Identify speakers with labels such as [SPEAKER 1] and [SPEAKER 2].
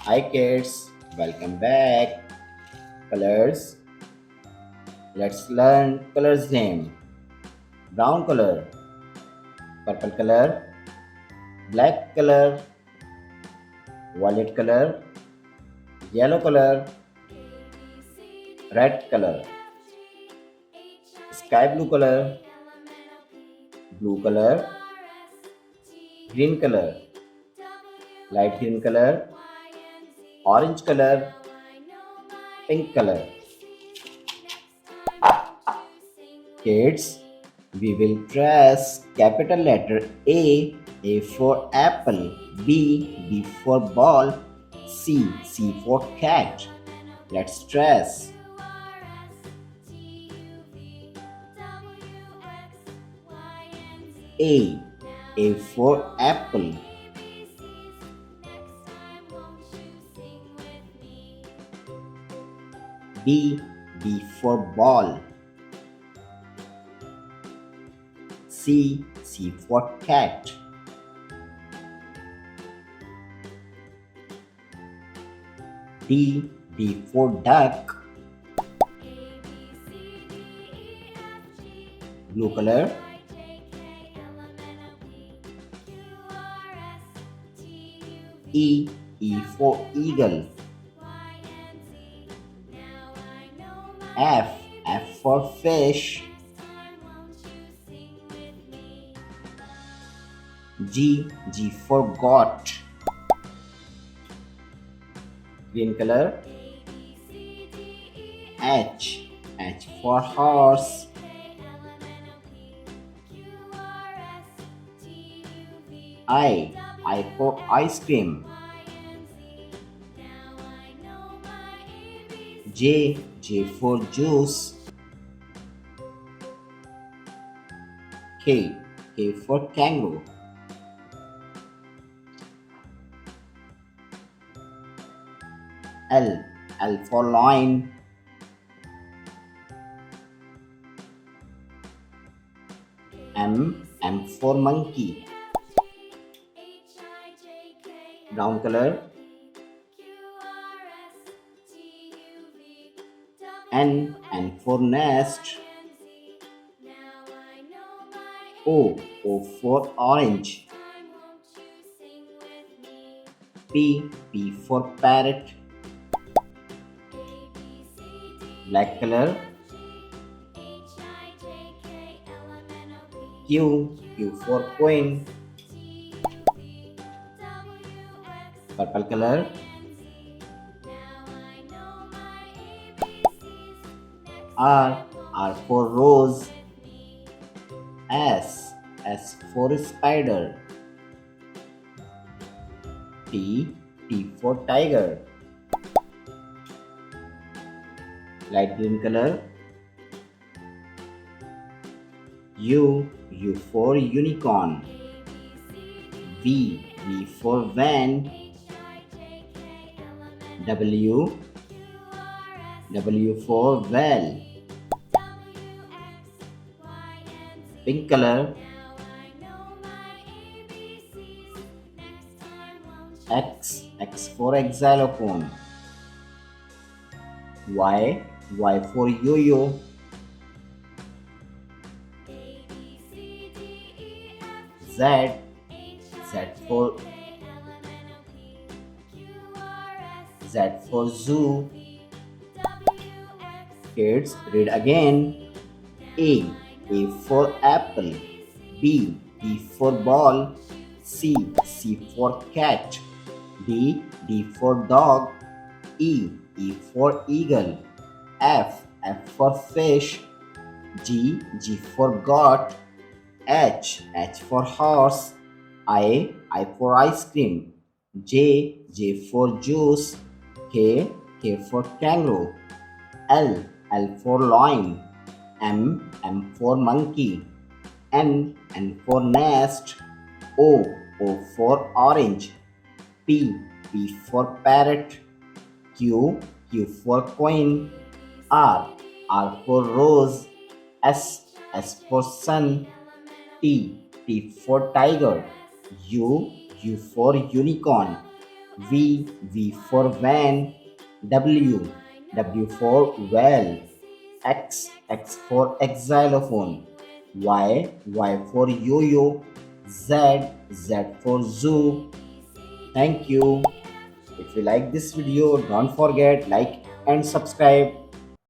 [SPEAKER 1] Hi kids, welcome back. Colors. Let's learn colors name. Brown color, purple color, black color, violet color, yellow color, red color, sky blue color, blue color, green color, light green color, orange color, pink color. Kids, we will trace capital letter A for apple, B for ball, C for cat. Let's trace. A, A for apple, B for ball, C for cat. D for duck. Blue color. E for eagle. F for fish. G for goat. Green color. H for horse. I for ice cream. J for juice. K for kangaroo. L for lion. M for monkey. Brown color. N for nest. O for orange. P for parrot. Black color. Q for queen. Purple color. R for rose. S for spider. T for tiger. Light green color. U for unicorn. V for van. W for well. Pink color. X for xylophone. Y for yo-yo. Z for zoo. Kids, read again. A for apple. B for ball. C for cat. D for dog. E for eagle. F for fish. G for goat. H for horse. I for ice cream. J for juice. K for kangaroo. L for lion. M for monkey. N for nest. O for orange. P for parrot. Q for queen. R for rose. S for sun. T for tiger. U for unicorn. V for van. W for well. X for xylophone. Y for yo-yo. Z for zoo. Thank you. If you like this video, don't forget like and subscribe.